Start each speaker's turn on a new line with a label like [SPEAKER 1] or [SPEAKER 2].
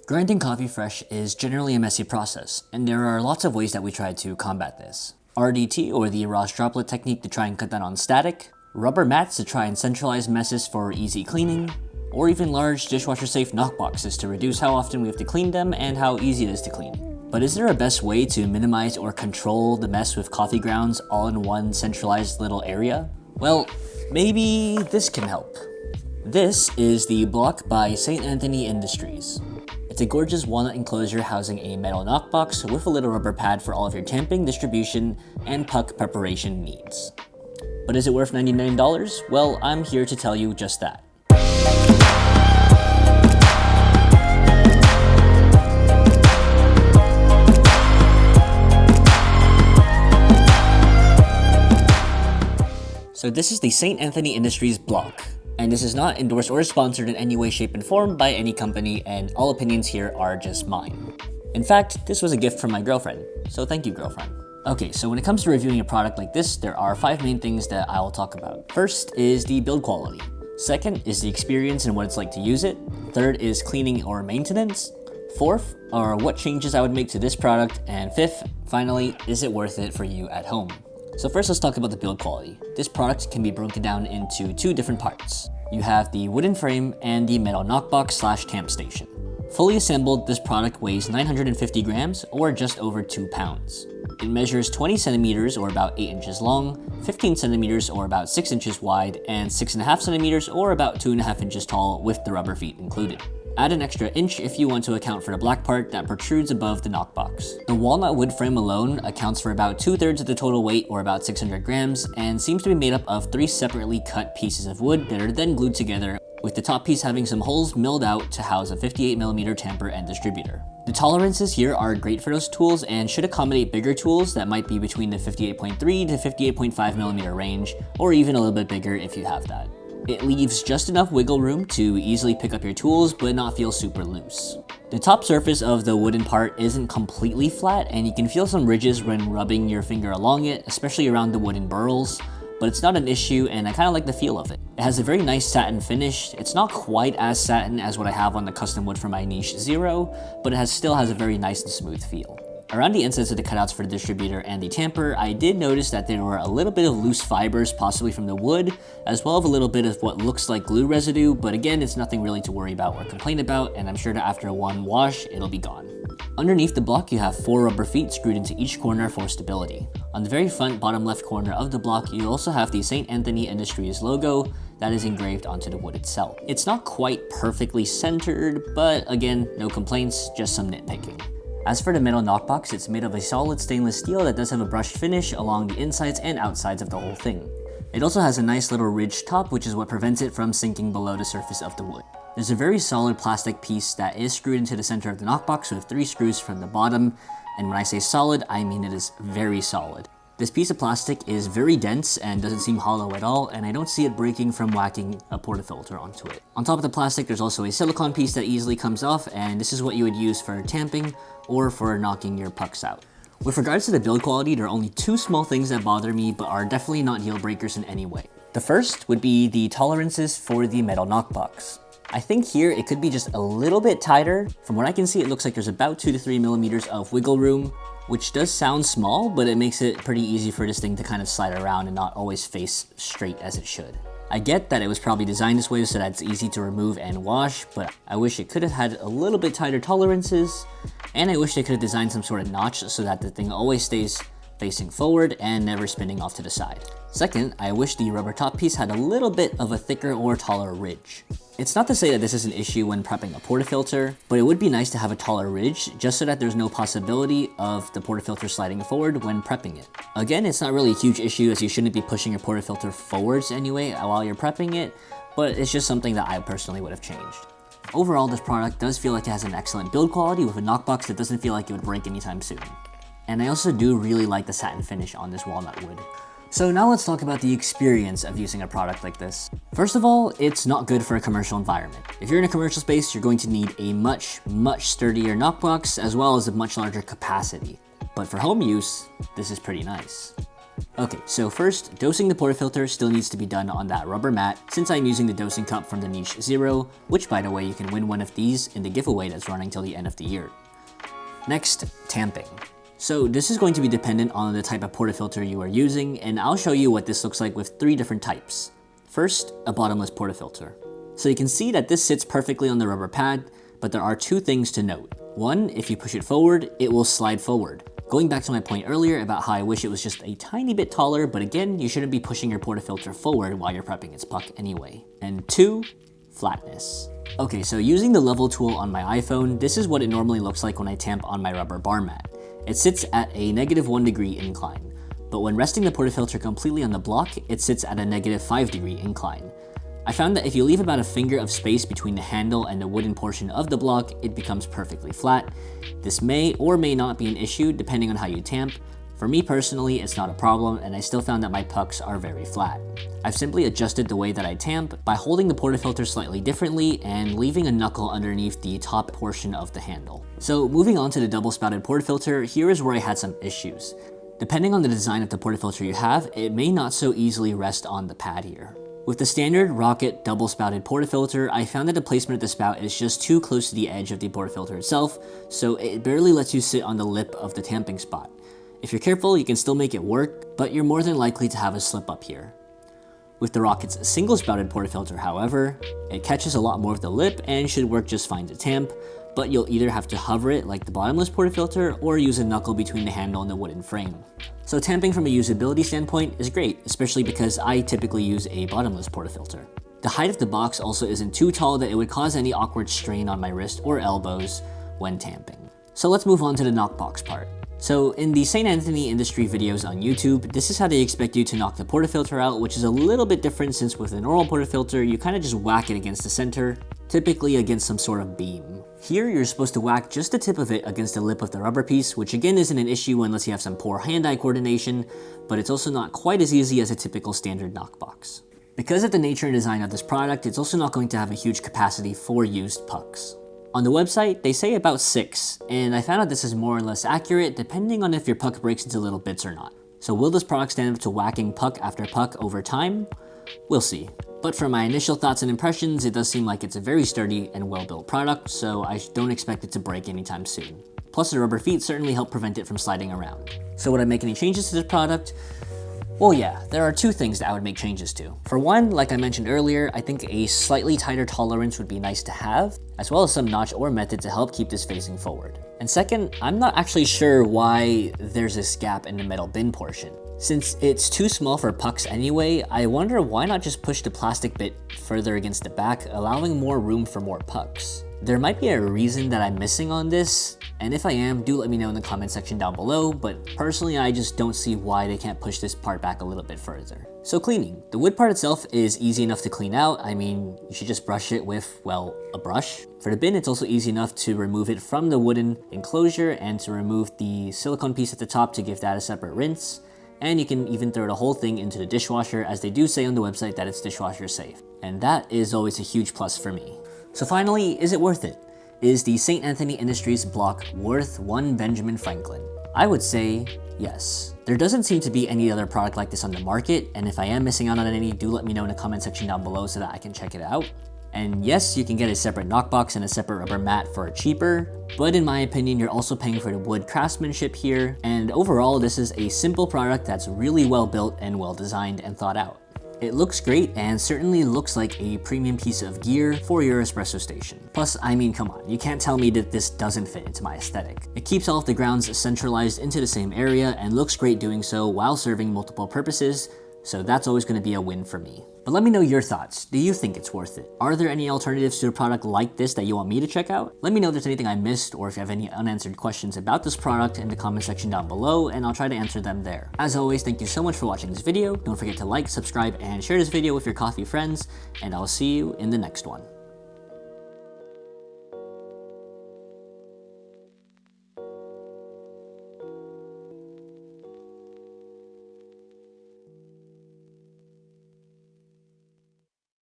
[SPEAKER 1] Grinding coffee fresh is generally a messy process, and there are lots of ways that we try to combat this. RDT, or the Ross droplet technique, to try and cut down on static, rubber mats to try and centralize messes for easy cleaning, or even large dishwasher-safe knockboxes to reduce how often we have to clean them and how easy it is to clean. But is there a best way to minimize or control the mess with coffee grounds all in one centralized little area? Well, maybe this can help. This is the Bloc by Saint Anthony Industries. It's a gorgeous walnut enclosure housing a metal knockbox with a little rubber pad for all of your tamping, distribution, and puck preparation needs. But is it worth $99? Well, I'm here to tell you just that. So this is the Saint Anthony Industries Bloc. And this is not endorsed or sponsored in any way, shape, and form by any company, and all opinions here are just mine. In fact, this was a gift from my girlfriend, so thank you, girlfriend. Okay, so when it comes to reviewing a product like this, there are 5 main things that I will talk about. First is the build quality. Second is the experience and what it's like to use it. Third is cleaning or maintenance. Fourth are what changes I would make to this product. And fifth, finally, is it worth it for you at home? So first, let's talk about the build quality. This product can be broken down into 2 different parts. You have the wooden frame and the metal knockbox / tamp station. Fully assembled, this product weighs 950 grams or just over 2 pounds. It measures 20 centimeters or about 8 inches long, 15 centimeters or about 6 inches wide, and 6.5 centimeters or about 2.5 inches tall with the rubber feet included. Add an extra inch if you want to account for the black part that protrudes above the knockbox. The walnut wood frame alone accounts for about 2/3 of the total weight, or about 600 grams, and seems to be made up of 3 separately cut pieces of wood that are then glued together, with the top piece having some holes milled out to house a 58mm tamper and distributor. The tolerances here are great for those tools and should accommodate bigger tools that might be between the 58.3 to 58.5mm range, or even a little bit bigger if you have that. It leaves just enough wiggle room to easily pick up your tools but not feel super loose. The top surface of the wooden part isn't completely flat, and you can feel some ridges when rubbing your finger along it, especially around the wooden burls, but it's not an issue and I kind of like the feel of it. It has a very nice satin finish. It's not quite as satin as what I have on the custom wood for my niche Zero, but it still has a very nice and smooth feel. Around the insides of the cutouts for the distributor and the tamper, I did notice that there were a little bit of loose fibers, possibly from the wood, as well as a little bit of what looks like glue residue, but again, it's nothing really to worry about or complain about, and I'm sure that after one wash, it'll be gone. Underneath the block, you have 4 rubber feet screwed into each corner for stability. On the very front bottom left corner of the block, you also have the Saint Anthony Industries logo that is engraved onto the wood itself. It's not quite perfectly centered, but again, no complaints, just some nitpicking. As for the metal knockbox, it's made of a solid stainless steel that does have a brushed finish along the insides and outsides of the whole thing. It also has a nice little ridged top, which is what prevents it from sinking below the surface of the wood. There's a very solid plastic piece that is screwed into the center of the knockbox with 3 screws from the bottom, and when I say solid, I mean it is very solid. This piece of plastic is very dense and doesn't seem hollow at all, and I don't see it breaking from whacking a portafilter onto it. On top of the plastic, there's also a silicone piece that easily comes off, and this is what you would use for tamping or for knocking your pucks out. With regards to the build quality, there are only 2 small things that bother me, but are definitely not deal breakers in any way. The first would be the tolerances for the metal knockbox. I think here it could be just a little bit tighter. From what I can see, it looks like there's about 2 to 3 millimeters of wiggle room, which does sound small, but it makes it pretty easy for this thing to kind of slide around and not always face straight as it should. I get that it was probably designed this way so that it's easy to remove and wash, but I wish it could have had a little bit tighter tolerances, and I wish they could have designed some sort of notch so that the thing always stays facing forward and never spinning off to the side. Second, I wish the rubber top piece had a little bit of a thicker or taller ridge. It's not to say that this is an issue when prepping a portafilter, but it would be nice to have a taller ridge just so that there's no possibility of the portafilter sliding forward when prepping it. Again, it's not really a huge issue as you shouldn't be pushing your portafilter forwards anyway while you're prepping it, but it's just something that I personally would have changed. Overall, this product does feel like it has an excellent build quality with a knockbox that doesn't feel like it would break anytime soon. And I also do really like the satin finish on this walnut wood. So now let's talk about the experience of using a product like this. First of all, it's not good for a commercial environment. If you're in a commercial space, you're going to need a much sturdier knockbox as well as a much larger capacity. But for home use, this is pretty nice. Okay, so first, dosing the portafilter still needs to be done on that rubber mat since I'm using the dosing cup from the Niche Zero, which by the way, you can win one of these in the giveaway that's running till the end of the year. Next, tamping. So this is going to be dependent on the type of portafilter you are using, and I'll show you what this looks like with 3 different types. First, a bottomless portafilter. So you can see that this sits perfectly on the rubber pad, but there are 2 things to note. One, if you push it forward, it will slide forward. Going back to my point earlier about how I wish it was just a tiny bit taller, but again, you shouldn't be pushing your portafilter forward while you're prepping its puck anyway. And 2, flatness. Okay, so using the level tool on my iPhone, this is what it normally looks like when I tamp on my rubber bar mat. It sits at a -1 degree incline, but when resting the portafilter completely on the block, it sits at a -5 degree incline. I found that if you leave about a finger of space between the handle and the wooden portion of the block, it becomes perfectly flat. This may or may not be an issue depending on how you tamp. For me personally, it's not a problem, and I still found that my pucks are very flat. I've simply adjusted the way that I tamp by holding the portafilter slightly differently and leaving a knuckle underneath the top portion of the handle. So moving on to the double spouted portafilter, here is where I had some issues. Depending on the design of the portafilter you have, it may not so easily rest on the pad here. With the standard Rocket double spouted portafilter, I found that the placement of the spout is just too close to the edge of the portafilter itself, so it barely lets you sit on the lip of the tamping spot. If you're careful, you can still make it work, but you're more than likely to have a slip up here. With the Rocket's single spouted portafilter, however, it catches a lot more of the lip and should work just fine to tamp, but you'll either have to hover it like the bottomless portafilter or use a knuckle between the handle and the wooden frame. So tamping from a usability standpoint is great, especially because I typically use a bottomless portafilter. The height of the box also isn't too tall that it would cause any awkward strain on my wrist or elbows when tamping. So let's move on to the knockbox part. So in the Saint Anthony Industry videos on YouTube, this is how they expect you to knock the portafilter out, which is a little bit different since with a normal portafilter, you kind of just whack it against the center, typically against some sort of beam. Here, you're supposed to whack just the tip of it against the lip of the rubber piece, which again isn't an issue unless you have some poor hand-eye coordination, but it's also not quite as easy as a typical standard knockbox. Because of the nature and design of this product, it's also not going to have a huge capacity for used pucks. On the website, they say about 6, and I found out this is more or less accurate depending on if your puck breaks into little bits or not. So will this product stand up to whacking puck after puck over time? We'll see. But from my initial thoughts and impressions, it does seem like it's a very sturdy and well-built product, so I don't expect it to break anytime soon. Plus the rubber feet certainly help prevent it from sliding around. So would I make any changes to this product? Well yeah, there are 2 things that I would make changes to. For one, like I mentioned earlier, I think a slightly tighter tolerance would be nice to have, as well as some notch or method to help keep this facing forward. And second, I'm not actually sure why there's this gap in the metal bin portion. Since it's too small for pucks anyway, I wonder why not just push the plastic bit further against the back, allowing more room for more pucks. There might be a reason that I'm missing on this, and if I am, do let me know in the comment section down below, but personally I just don't see why they can't push this part back a little bit further. So cleaning. The wood part itself is easy enough to clean out. I mean, you should just brush it with, well, a brush. For the bin, it's also easy enough to remove it from the wooden enclosure and to remove the silicone piece at the top to give that a separate rinse. And you can even throw the whole thing into the dishwasher, as they do say on the website that it's dishwasher safe. And that is always a huge plus for me. So finally, is it worth it? Is the Saint Anthony Industries Bloc worth one Benjamin Franklin? I would say yes. There doesn't seem to be any other product like this on the market, and if I am missing out on any, do let me know in the comment section down below so that I can check it out. And yes, you can get a separate knockbox and a separate rubber mat for cheaper, but in my opinion, you're also paying for the wood craftsmanship here, and overall, this is a simple product that's really well built and well designed and thought out. It looks great and certainly looks like a premium piece of gear for your espresso station. Plus, I mean, come on, you can't tell me that this doesn't fit into my aesthetic. It keeps all of the grounds centralized into the same area and looks great doing so while serving multiple purposes, so that's always going to be a win for me. But let me know your thoughts. Do you think it's worth it? Are there any alternatives to a product like this that you want me to check out? Let me know if there's anything I missed or if you have any unanswered questions about this product in the comment section down below, and I'll try to answer them there. As always, thank you so much for watching this video. Don't forget to like, subscribe, and share this video with your coffee friends, and I'll see you in the next one.